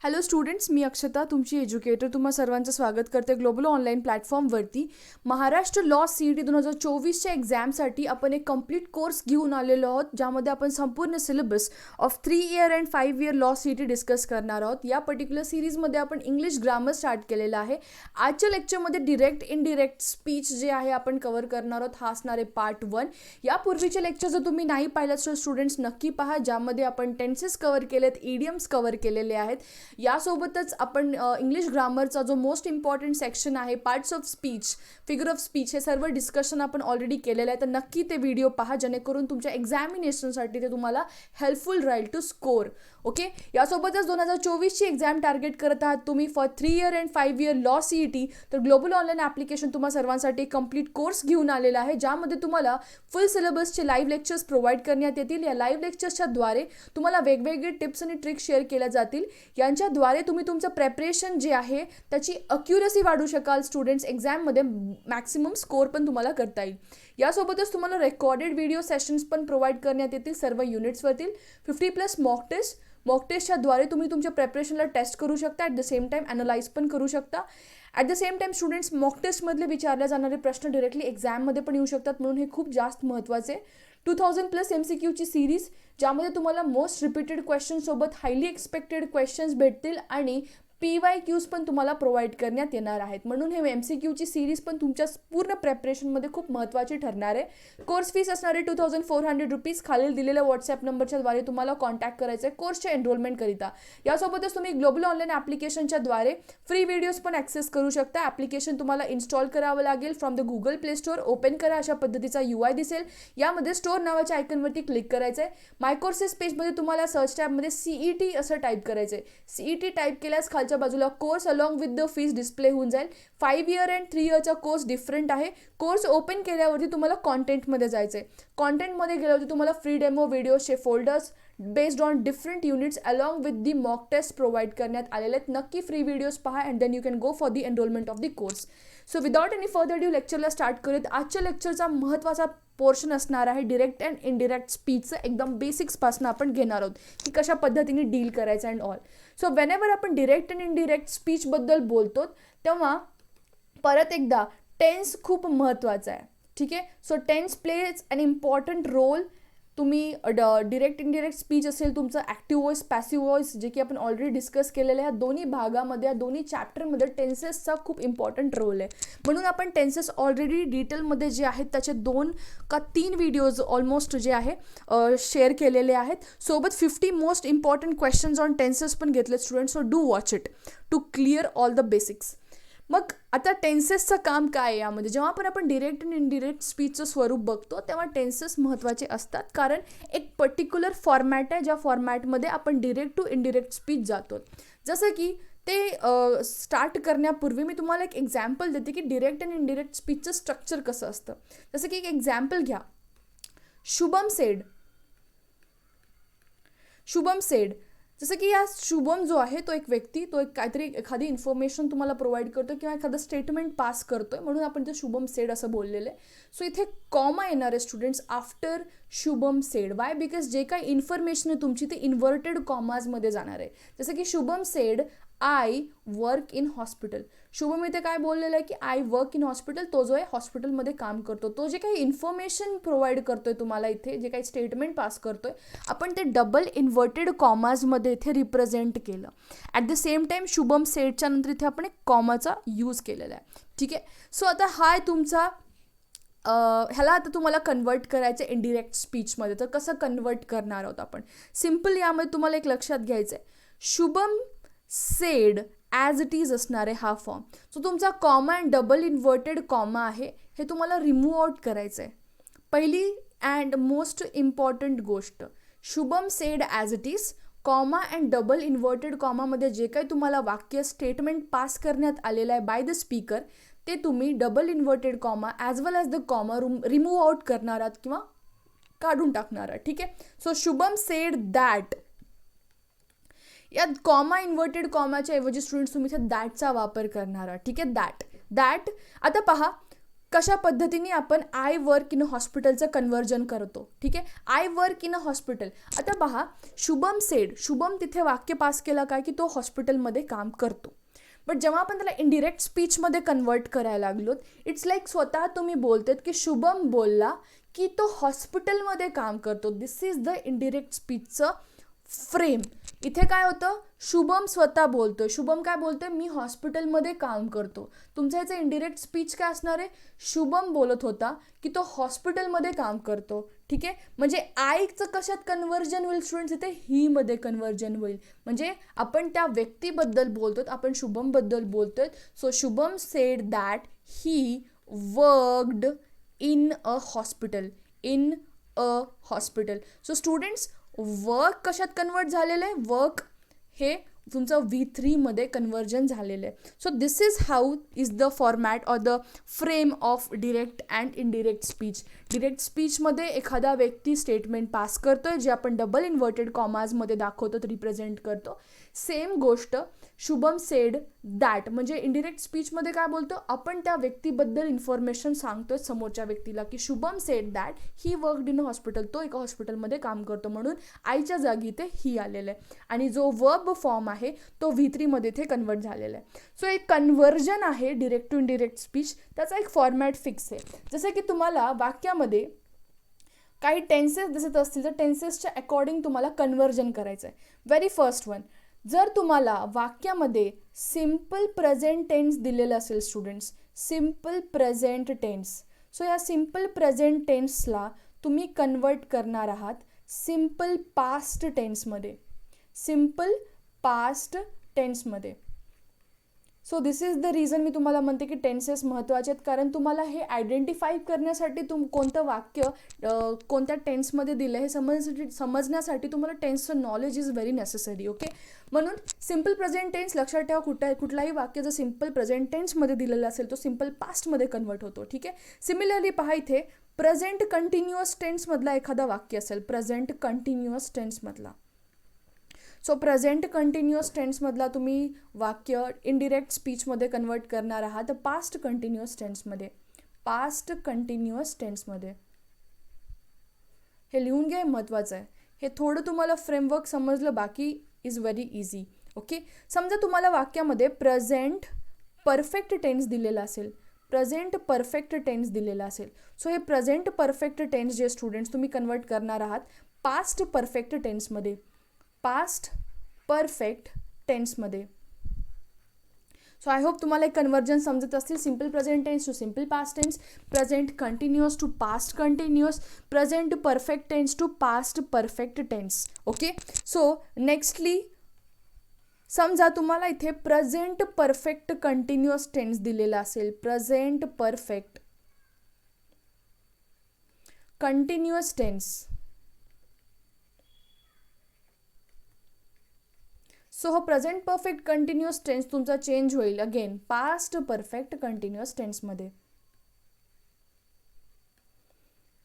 Hello students, मी अक्षता तुमची educator. तुम्हा सर्वांचं स्वागत करते ग्लोबल ऑनलाईन प्लॅटफॉर्मवरती. महाराष्ट्र लॉ CET 2024च्या एक्झामसाठी आपण एक कंप्लीट कोर्स घेऊन आलेलो आहोत, ज्यामध्ये आपण संपूर्ण syllabus of 3 year and 5 year law CET discuss करणार आहोत. या पर्टिक्युलर सिरीजमध्ये आपण इंग्लिश ग्रामर स्टार्ट केलेलं आहे. आजच्या लेक्चरमध्ये डिरेक्ट इनडिरेक्ट स्पीच जे आहे आपण कव्हर करणार आहोत. हा असणार आहे पार्ट 1. यापूर्वीचे लेक्चर जर तुम्ही नाही पाहिलं तर स्टुडंट्स नक्की पहा, ज्यामध्ये आपण टेन्सेस कव्हर केलेत, इडियम्स कव्हर केलेले आहेत. यासोबतच आपण इंग्लिश ग्रामरचा जो मोस्ट इम्पॉर्टंट सेक्शन आहे, parts of speech, figure of speech, हे सर्व डिस्कशन आपण ऑलरेडी केलेलं आहे. तर नक्की ते व्हिडिओ पहा, जेणेकरून तुमच्या एक्झामिनेशनसाठी ते तुम्हाला हेल्पफुल राहील टू स्कोर. ओके. यासोबतच 2024ची एक्झाम टार्गेट करत आहात तुम्ही for 3 year and 5 year law CET, तर ग्लोबल ऑनलाईन ॲप्लिकेशन तुम्हा सर्वांसाठी कंप्लीट कोर्स घेऊन आलेला आहे, ज्यामध्ये तुम्हाला फुल सिलेबसचे लाईव्ह लेक्चर्स प्रोव्हाइड करण्यात येतील. या लाईव्ह लेक्चर्सच्या द्वारे तुम्हाला वेगवेगळे टिप्स आणि ट्रिक्स शेअर केल्या जातील. यांच्याद्वारे तुम्ही तुमचं प्रेपरेशन जे आहे त्याची अक्युरसी वाढू शकाल. स्टुडंट्स एक्झाममध्ये मॅक्सिमम स्कोर पण तुम्हाला करता येईल. यासोबतच तुम्हाला रेकॉर्डेड व्हिडिओ सेशन्स पण प्रोव्हाइड करण्यात येतील सर्व युनिट्सवरतील. 50+ मॉक टेस्टच्या द्वारे तुम्ही तुमच्या प्रेपरेशनला टेस्ट करू शकता. At the same time analyse पण करू शकता. At the same time students, mock टेस्टमधले विचारले जाणारे प्रश्न डिरेक्टली एक्झाममध्ये पण येऊ शकतात, म्हणून हे खूप जास्त महत्त्वाचे. 2000+ MCQची सिरीज, ज्यामध्ये तुम्हाला मोस्ट रिपीटेड क्वेश्चनसोबत हायली एक्सपेक्टेड क्वेश्चन्स भेटतील आणि PYQs पण तुम्हाला प्रोव्हाइड करण्यात येणार आहेत. म्हणून हे MCQची सिरीज पण तुमच्या पूर्ण प्रेपरेशनमध्ये खूप महत्त्वाची ठरणार आहे. कोर्स फीस असणार आहे 2400 रुपीज. खालील दिलेल्या व्हॉट्सॲप नंबरच्या द्वारे तुम्हाला कॉन्टॅक्ट करायचं आहे कोर्सच्या एनरोलमेंटकरिता. यासोबतच तुम्ही ग्लोबल ऑनलाईन ॲप्लिकेशनच्या द्वारे फ्री व्हिडिओज पण ॲक्सेस करू शकता. ॲप्लिकेशन तुम्हाला इन्स्टॉल करावं लागेल from the Google play store. Open करा, अशा पद्धतीचा UI दिसेल. यामध्ये स्टोअर नावाच्या आयकनवरती क्लिक करायचं आहे. माय कोर्सेस पेजमध्ये तुम्हाला सर्च टॅबमध्ये CET असं टाईप करायचं आहे. CET टाईप केल्यास खालच्या बाजूला course along with the fees display होऊन जाईल. 5 इयर अँड 3 इयरचा कोर्स डिफरंट आहे. कोर्स ओपन केल्यावरती तुम्हाला कॉन्टेंटमध्ये जायचं आहे. कॉन्टेंटमध्ये गेल्यावरती तुम्हाला फ्री डेमो व्हिडिओचे folders based on different units along with the mock test provide करण्यात आलेले आहेत. नक्की फ्री व्हिडिओज पहा and then you can go for the enrolment of the course. So without any further due लेक्चरला start करूयात. आजच्या लेक्चरचा महत्त्वाचा पोर्शन असणार आहे डिरेक्ट अँड इनडिरेक्ट स्पीचचं. एकदम बेसिक्सपासून आपण घेणार आहोत की कशा पद्धतीने डील करायचं अँड ऑल. सो वेनेवर आपण डिरेक्ट अँड इनडिरेक्ट स्पीचबद्दल बोलतो तेव्हा परत एकदा टेन्स खूप महत्त्वाचा आहे. ठीक आहे. So tense plays an important role. तुम्ही डिरेक्ट इनडिरेक्ट स्पीच असेल तुमचं, ॲक्टिव्ह व्हॉइस, पॅसिव्ह व्हॉइस, जे की आपण ऑलरेडी डिस्कस केलेलं आहे. ह्या दोन्ही भागामध्ये, या दोन्ही चॅप्टरमध्ये टेन्सेसचा खूप इम्पॉर्टंट रोल आहे. म्हणून आपण टेन्सेस ऑलरेडी डिटेलमध्ये जे आहेत त्याचे 2 का 3 व्हिडिओज ऑलमोस्ट जे आहे शेअर केलेले आहेत. सोबत 50 most important questions on tenses पण घेतले students. So do watch it to clear all the basics. मग आता टेन्सेसचं काम काय आहे यामध्ये? जेव्हा आपण डिरेक्ट आणि इनडिरेक्ट स्पीचचं स्वरूप बघतो तेव्हा टेन्सेस महत्त्वाचे असतात, कारण एक पर्टिक्युलर फॉर्मॅट आहे ज्या फॉर्मॅटमध्ये आपण डिरेक्ट टू इनडिरेक्ट स्पीच जातो. जसं की ते स्टार्ट करण्यापूर्वी मी तुम्हाला एक एक्झाम्पल देते की डिरेक्ट आणि इनडिरेक्ट स्पीचचं स्ट्रक्चर कसं असतं. जसं की एक एक्झाम्पल घ्या. शुभम सेड. जसं की या शुभम जो आहे तो एक व्यक्ती, तो एक काहीतरी एखादी इन्फॉर्मेशन तुम्हाला प्रोव्हाइड करतो किंवा एखादं स्टेटमेंट पास करतोय, म्हणून आपण ते शुभम सेड असं बोललेलं आहे. सो इथे कॉमा येणार आहे students after Shubham sed. Y? Because जे काही इन्फॉर्मेशन आहे तुमची ती इन्व्हर्टेड कॉमाजमध्ये जाणार आहे. जसं की Shubham said I work in hospital. Shubham इथे काय बोललेलं आहे की आय वर्क इन हॉस्पिटल. तो जो आहे हॉस्पिटलमध्ये काम करतो. तो जे काही इन्फॉर्मेशन प्रोव्हाइड करतोय तुम्हाला, इथे जे काही स्टेटमेंट पास करतोय, आपण ते डबल इन्व्हर्टेड कॉमाजमध्ये इथे रिप्रेझेंट केलं. At the same time Shubham सेडच्या नंतर इथे आपण एक कॉमाचा यूज केलेला आहे. ठीक आहे. सो आता हा तुमचा ह्याला आता तुम्हाला कन्वर्ट करायचं आहे इनडिरेक्ट स्पीचमध्ये. तर कसं कन्वर्ट करणार आहोत आपण? सिम्पल यामध्ये तुम्हाला एक लक्षात घ्यायचं आहे. Shubham said as it is असणार आहे हा फॉर्म. सो तुमचा comma and double inverted comma आहे, हे तुम्हाला रिमूव्ह आउट करायचं आहे. पहिली अँड मोस्ट इम्पॉर्टंट गोष्ट, Shubham said as it is, comma and double inverted कॉमामध्ये जे काही तुम्हाला वाक्य स्टेटमेंट पास करण्यात आलेलं आहे बाय द स्पीकर, ते तुम्ही double inverted comma as well as the comma remove out करणार आहात किंवा काढून टाकणार आहात. ठीक आहे. सो शुभम सेड दॅट, या कॉमा इन्व्हर्टेड कॉमाच्या ऐवजी स्टुडंट्स तुम्ही इथे दॅटचा वापर करणार आहात. ठीक आहे. दॅट. आता पहा, कशा पद्धतीने आपण आय वर्क इन अ हॉस्पिटलचं कन्वर्जन करतो. ठीक आहे, I work in a hospital. आता पहा, शुभम सेड, शुभम तिथे वाक्य पास केलं काय की तो हॉस्पिटलमध्ये काम करतो. बट जेव्हा आपण त्याला इनडिरेक्ट स्पीचमध्ये कन्वर्ट करायला लागलो, इट्स लाईक स्वतः तुम्ही बोलतात की शुभम बोलला की तो हॉस्पिटलमध्ये काम करतो. दिस इज द इनडिरेक्ट स्पीचचं फ्रेम. इथे काय होतं, शुभम स्वतः बोलतोय. शुभम काय बोलतोय, मी हॉस्पिटलमध्ये काम करतो. तुमचं ह्याचं इनडिरेक्ट स्पीच काय असणार आहे, शुभम बोलत होता की तो हॉस्पिटलमध्ये काम करतो. ठीक आहे, म्हणजे आयचं कशात कन्वर्जन होईल स्टुडंट्स, इथे ही मध्ये कन्वर्जन होईल. म्हणजे आपण त्या व्यक्तीबद्दल बोलतोय, आपण शुभमबद्दल बोलतोय. So Shubham sed that he worked in a hospital, in a hospital. So students, work कशात कन्वर्ट झालेलं आहे, वर्क हे तुमचं V3 मध्ये कन्वर्जन झालेलं आहे. So this is how is the format or the frame of direct and indirect speech. Direct स्पीचमध्ये एखादा व्यक्ती स्टेटमेंट पास करतोय जे आपण डबल इन्व्हर्टेड कॉमाजमध्ये दाखवतो, रिप्रेझेंट करतो. सेम गोष्ट शुभम सेड दॅट, म्हणजे इनडिरेक्ट स्पीचमध्ये काय बोलतो, आपण त्या व्यक्तीबद्दल इन्फॉर्मेशन सांगतोय समोरच्या व्यक्तीला की Shubham sed that he worked in a hospital, तो एका हॉस्पिटलमध्ये काम करतो. म्हणून आईच्या जागी ते ही आलेलं आहे आणि जो वर्ब फॉर्म आहे तो V3 मध्ये इथे कन्वर्ट झालेला आहे. सो एक कन्वर्जन आहे डिरेक्ट टू इनडिरेक्ट स्पीच, त्याचा एक फॉर्मॅट फिक्स आहे. जसं की तुम्हाला वाक्यामध्ये काही टेन्सेस दिसत असतील तर टेन्सेसच्या अकॉर्डिंग तुम्हाला कन्वर्जन करायचं आहे. व्हेरी फर्स्ट वन, जर तुम्हाला वाक्यामध्ये सिम्पल प्रेझेंट टेन्स दिलेलं असेल students, simple present tense, so या सिम्पल प्रेझेंट टेन्सला तुम्ही कन्वर्ट करणार आहात सिम्पल पास्ट टेन्समध्ये, सिम्पल पास्ट टेन्समध्ये. So this is the reason मी तुम्हाला म्हणते की टेन्सेस महत्त्वाचे आहेत, कारण तुम्हाला हे आयडेंटिफाय करण्यासाठी कोणतं वाक्य कोणत्या टेन्समध्ये दिलं हे समजण्यासाठी तुम्हाला टेन्सचं knowledge is very necessary. Okay, म्हणून सिम्पल प्रेझेंट टेन्स लक्षात ठेवा, कुठलाही वाक्य जर सिम्पल प्रेझेंट टेन्समध्ये दिलेलं असेल तो सिम्पल पास्टमध्ये कन्वर्ट होतो. ठीक आहे, सिमिलरली पहा इथे प्रेझेंट कंटिन्युअस टेन्समधला एखादा वाक्य असेल, प्रेझेंट कंटिन्युअस टेन्समधला, सो प्रेझेंट कंटिन्युअस टेन्समधला तुम्ही वाक्य इनडिरेक्ट स्पीचमध्ये कन्वर्ट करणार आहात पास्ट कंटिन्युअस टेन्समध्ये, पास्ट कंटिन्युअस टेन्समध्ये. हे लिहून घ्या, हे महत्त्वाचं आहे. हे थोडं तुम्हाला फ्रेमवर्क समजलं, बाकी इज व्हेरी इझी. ओके, समजा तुम्हाला वाक्यामध्ये प्रेझेंट परफेक्ट टेन्स दिलेला असेल, प्रेझेंट परफेक्ट टेन्स दिलेला असेल, सो हे प्रेझेंट परफेक्ट टेन्स जे स्टुडंट्स तुम्ही कन्वर्ट करणार आहात पास्ट परफेक्ट टेन्समध्ये, पास्ट परफेक्ट टेन्समध्ये. सो आय होप तुम्हाला एक कन्वर्जन समजत असतील. Simple present tense to simple past tense, present continuous to past continuous, present perfect tense to past perfect tense. Okay, so nextly समजा तुम्हाला इथे प्रेझेंट परफेक्ट कंटिन्युअस टेन्स दिलेला असेल, present perfect continuous tense. So हा present perfect continuous tense तुमचा change होईल again past perfect continuous टेन्समध्ये,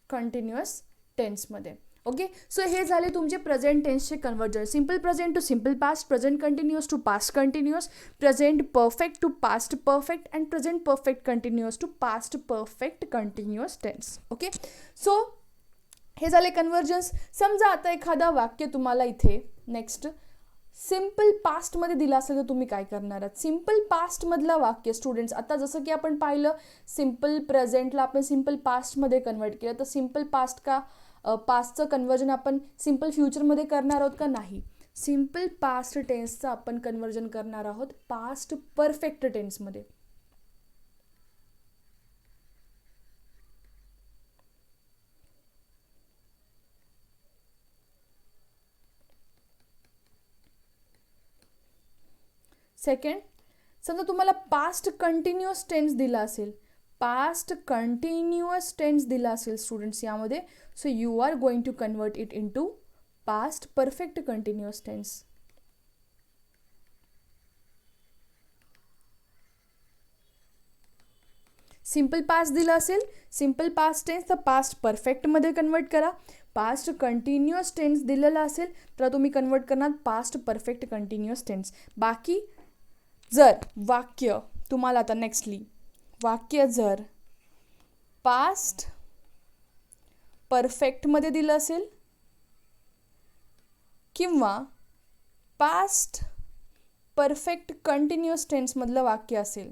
continuous टेन्समध्ये. ओके, सो हे झाले तुमचे प्रेझेंट टेन्सचे conversion. Simple present to simple past, present continuous to past continuous, present perfect to past perfect and present perfect continuous to past perfect continuous tense. Okay, so हे झाले convergence. समजा आता एखादा वाक्य तुम्हाला इथे नेक्स्ट सिम्पल पास्टमध्ये दिलं असेल तर तुम्ही काय करणार आहात. सिम्पल पास्टमधला वाक्य स्टुडंट्स, आता जसं की आपण पाहिलं सिम्पल प्रेझेंटला आपण सिम्पल पास्टमध्ये कन्वर्ट केलं, तर सिम्पल पास्ट का पास्टचं कन्वर्जन आपण सिम्पल फ्युचरमध्ये करणार आहोत का, नाही. सिम्पल पास्ट टेन्सचं आपण कन्वर्जन करणार आहोत पास्ट परफेक्ट टेन्समध्ये. सेकंड, समजा तुम्हाला पास्ट कंटिन्युअस टेन्स दिला असेल, पास्ट कंटिन्युअस टेन्स दिला असेल स्टुडंट्स यामध्ये, so you are going to convert it into past perfect continuous tense. Simple past दिला असेल, सिम्पल पास्ट टेन्स तर पास्ट परफेक्टमध्ये कन्वर्ट करा. पास्ट कंटिन्युअस टेन्स दिलेला असेल तर तुम्ही कन्वर्ट करणार पास्ट परफेक्ट कंटिन्युअस टेन्स. बाकी जर वाक्य तुम्हाला आता नेक्स्टली वाक्य जर पास्ट परफेक्टमध्ये दिलं असेल किंवा पास्ट परफेक्ट कंटिन्युअस टेन्समधलं वाक्य असेल.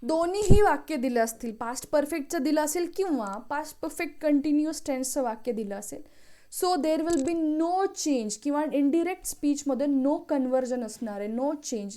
दोन्हीही वाक्य दिलं असतील, पास्ट परफेक्टचं दिलं असेल किंवा पास्ट परफेक्ट कंटिन्युअस टेन्सचं वाक्य दिलं असेल. So there will be no change किंवा इनडिरेक्ट स्पीचमध्ये नो कन्वर्जन असणार आहे, नो चेंज.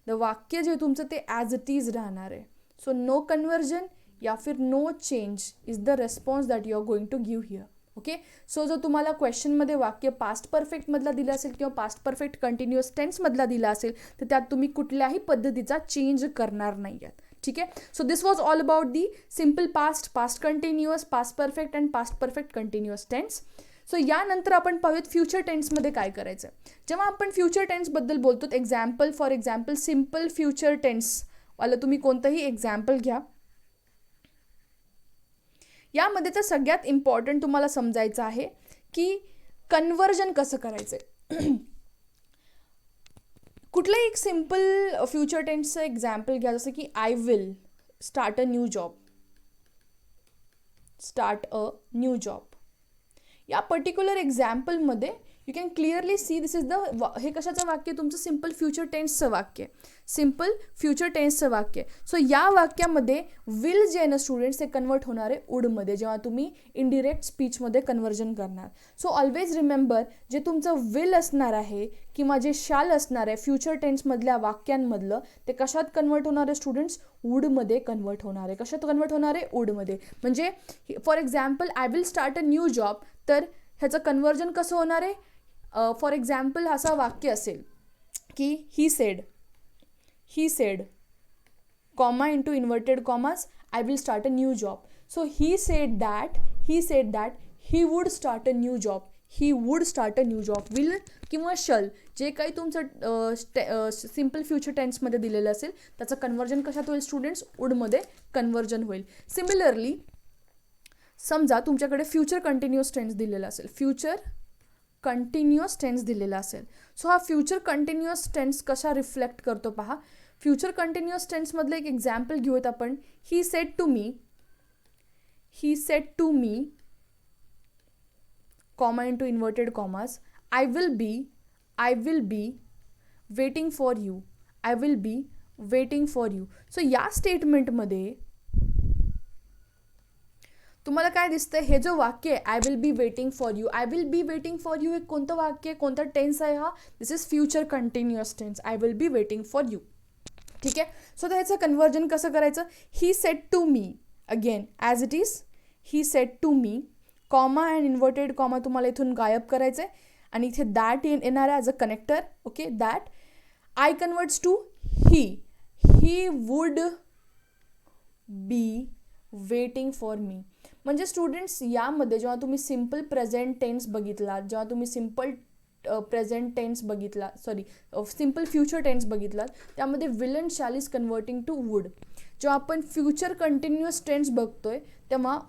द वाक्य जे तुमचं ते ॲज इट इज राहणार आहे. सो नो कन्वर्जन या फिर no change is the response that you are going to give here. Okay. So जर तुम्हाला क्वेश्चनमध्ये वाक्य पास्ट परफेक्टमधला दिलं असेल किंवा पास्ट परफेक्ट कंटिन्युअस टेन्समधला दिला असेल तर त्यात तुम्ही कुठल्याही पद्धतीचा चेंज करणार नाही आहात. ठीक आहे. So this was all about the simple past, past continuous, past perfect and past perfect continuous tense. So यानंतर आपण पाहूयात फ्युचर टेन्समध्ये काय करायचं. जेव्हा आपण फ्युचर टेन्सबद्दल बोलतो, example for example simple future टेन्सवालं तुम्ही कोणतंही एक्झाम्पल घ्या. यामध्ये तर सगळ्यात इम्पॉर्टंट तुम्हाला समजायचं आहे की कन्वर्जन कसं करायचं आहे. कुठलंही एक सिम्पल फ्युचर टेन्सचं एक्झाम्पल घ्या, जसं की I will start a new job. Start a new job या पर्टिक्युलर एक्झाम्पलमध्ये you can clearly see this is the हे कशाचं वाक्य, तुमचं सिम्पल फ्युचर टेन्सचं वाक्य, सिम्पल फ्युचर टेन्सचं वाक्य. सो या वाक्यामध्ये विल जे आहे ना स्टुडंट्स ते कन्वर्ट होणार आहे वुडमध्ये जेव्हा तुम्ही इनडिरेक्ट स्पीचमध्ये कन्वर्जन करणार. सो ऑलवेज रिमेंबर जे तुमचं विल असणार आहे किंवा जे शाल असणार आहे फ्युचर टेन्समधल्या वाक्यांमधलं ते कशात कन्वर्ट होणार आहे स्टुडंट्स, वुडमध्ये कन्वर्ट होणार आहे. कशात कन्वर्ट होणार आहे, वुडमध्ये. म्हणजे for example I will start a new job, तर ह्याचं कन्वर्जन कसं होणार आहे. फॉर एक्झाम्पल असं वाक्य असेल की ही said comma into inverted commas I will start a new job. So he said that he would start a new job. He would start a new job. Will किंवा शल जे काही तुमचं सिम्पल फ्युचर टेन्समध्ये दिलेलं असेल त्याचं कन्वर्जन कशात होईल students, वूडमध्ये conversion होईल. सिमिलरली समजा तुमच्याकडे फ्युचर कंटिन्युअस टेन्स दिलेला असेल, फ्युचर कंटिन्युअस टेन्स दिलेला असेल. सो हा फ्युचर कंटिन्युअस टेन्स कशा रिफ्लेक्ट करतो पहा. फ्युचर कंटिन्युअस टेन्समधलं एक एक्झाम्पल घेऊयात आपण. He said to me comma into inverted commas I will be waiting for you. I will be waiting for you. So या स्टेटमेंटमध्ये तुम्हाला काय दिसतंय, हे जो वाक्य आहे I will be waiting for you, I will be waiting for you हे कोणतं वाक्य आहे, कोणता टेन्स आहे हा, this is future continuous tense. I will be waiting for you. ठीक आहे. सो त्याचं कन्वर्जन कसं करायचं, he said to me, again as it is he said to me comma and inverted comma तुम्हाला इथून गायब करायचं आहे आणि इथे दॅट येणार आहे as a connector. Okay. That I converts to he would be waiting for me. म्हणजे स्टुडंट्स यामध्ये जेव्हा तुम्ही सिम्पल प्रेझेंट टेन्स बघितला, जेव्हा तुम्ही सिम्पल प्रेझेंट टेन्स बघितला, सिम्पल फ्युचर टेन्स बघितलात त्यामध्ये will and shall is converting to would. जेव्हा आपण फ्युचर कंटिन्युअस टेन्स बघतोय तेव्हा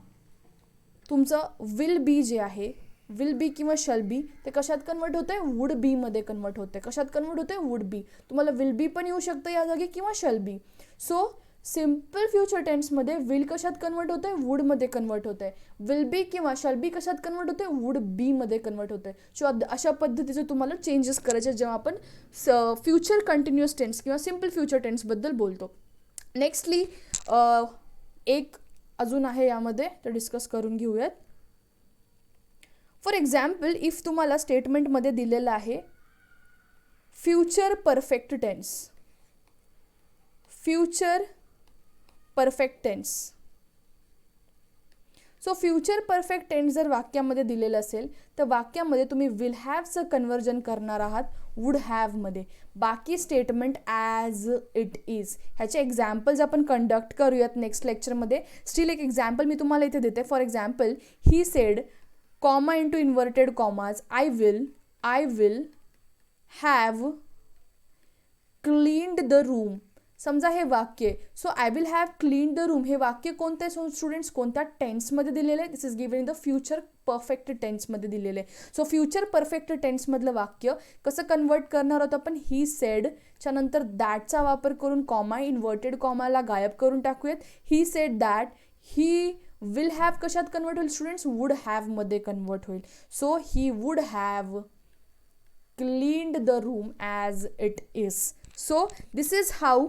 तुमचं विल बी जे आहे, विल बी किंवा शॅल बी ते कशात कन्वर्ट होतं आहे, वुड बीमध्ये कन्वर्ट होतं आहे. कशात कन्वर्ट होतं आहे, वुड बी. तुम्हाला विल बी पण येऊ शकतं या जागी किंवा shall be. So simple future टेन्समध्ये विल कशात कन्वर्ट होतं आहे, वुडमध्ये कन्वर्ट होतं आहे. विल बी किंवा शॅल बी कशात कन्वर्ट होतं आहे, वुड बीमध्ये कन्वर्ट होतं आहे. सो अशा पद्धतीचे तुम्हाला चेंजेस करायचे जेव्हा आपण फ्युचर कंटिन्युअस टेन्स किंवा सिम्पल फ्युचर टेन्सबद्दल बोलतो. नेक्स्टली एक अजून आहे यामध्ये तर डिस्कस करून घेऊयात. फॉर एक्झाम्पल इफ तुम्हाला स्टेटमेंटमध्ये दिलेलं आहे future perfect tense, future perfect tense. So future perfect tense जर वाक्यामध्ये दिलेलं असेल तर वाक्यामध्ये तुम्ही विल हॅवचं कन्वर्जन करणार आहात वुड हॅवमध्ये. बाकी स्टेटमेंट ॲज इट इज. ह्याचे एक्झाम्पल्स आपण कंडक्ट करूयात नेक्स्ट लेक्चरमध्ये. स्टील एक एक्झाम्पल मी तुम्हाला इथे देते. For example he said comma into inverted commas I will have cleaned the room. समजा हे वाक्य आहे. So I will have clean the room, हे वाक्य कोणत्या स्टुडंट्स कोणत्या टेन्समध्ये दिलेलं आहे? This is given in the future perfect टेन्समध्ये दिलेलं आहे. सो फ्युचर परफेक्ट टेन्समधलं वाक्य कसं कन्वर्ट करणार आहोत आपण? ही सेडच्या नंतर दॅटचा वापर करून कॉमा, इन्व्हर्टेड कॉमाला गायब करून टाकूयात. He said that. He will have कशात कन्वर्ट होईल स्टुडंट्स? वुड हॅवमध्ये कन्वर्ट होईल. So he would have cleaned the room as it is. So this is how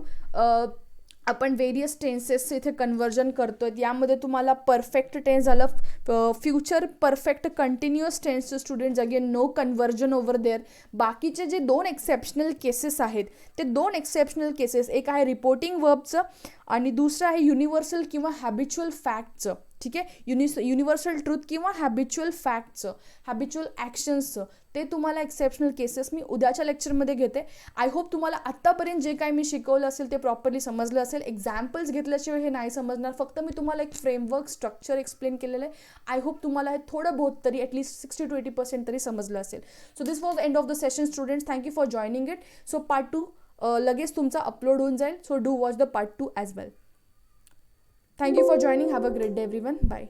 आपण व्हेरियस टेन्सेसचं इथे कन्वर्जन करतो. यामध्ये तुम्हाला परफेक्ट टेन्स झालं, फ्युचर परफेक्ट कंटिन्युअस टेन्सचं students again no conversion over there. बाकीचे जे 2 एक्सेप्शनल केसेस आहेत ते 2 एक्सेप्शनल केसेस, एक आहे रिपोर्टिंग वर्बचं आणि दुसरं आहे युनिव्हर्सल किंवा हॅबिच्युअल फॅक्टचं. ठीक आहे, युनिव्हर्सल ट्रूथ किंवा हॅबिच्युअल फॅक्टचं, हॅबिच्युअल ॲक्शन्सचं, ते तुम्हाला एक्सेप्शनल केसेस मी उद्याच्या लेक्चरमध्ये घेते. आय होप तुम्हाला आत्तापर्यंत जे काही मी शिकवलं असेल ते प्रॉपरली समजलं असेल. एक्झाम्पल्स घेतल्याशिवाय हे नाही समजणार. फक्त मी तुम्हाला एक फ्रेमवर्क स्ट्रक्चर एक्सप्लेन केलेलं आहे. आय होप तुम्हाला हे थोडं बहुत तरी ॲटलीस्ट 60 to 80% तरी समजलं असेल. So this was end of the session students. Thank you for joining it. So part 2 लगेच तुमचा अपलोड होऊन जाईल. So do watch the part 2 as well. Thank you for joining. Have a great day everyone. Bye.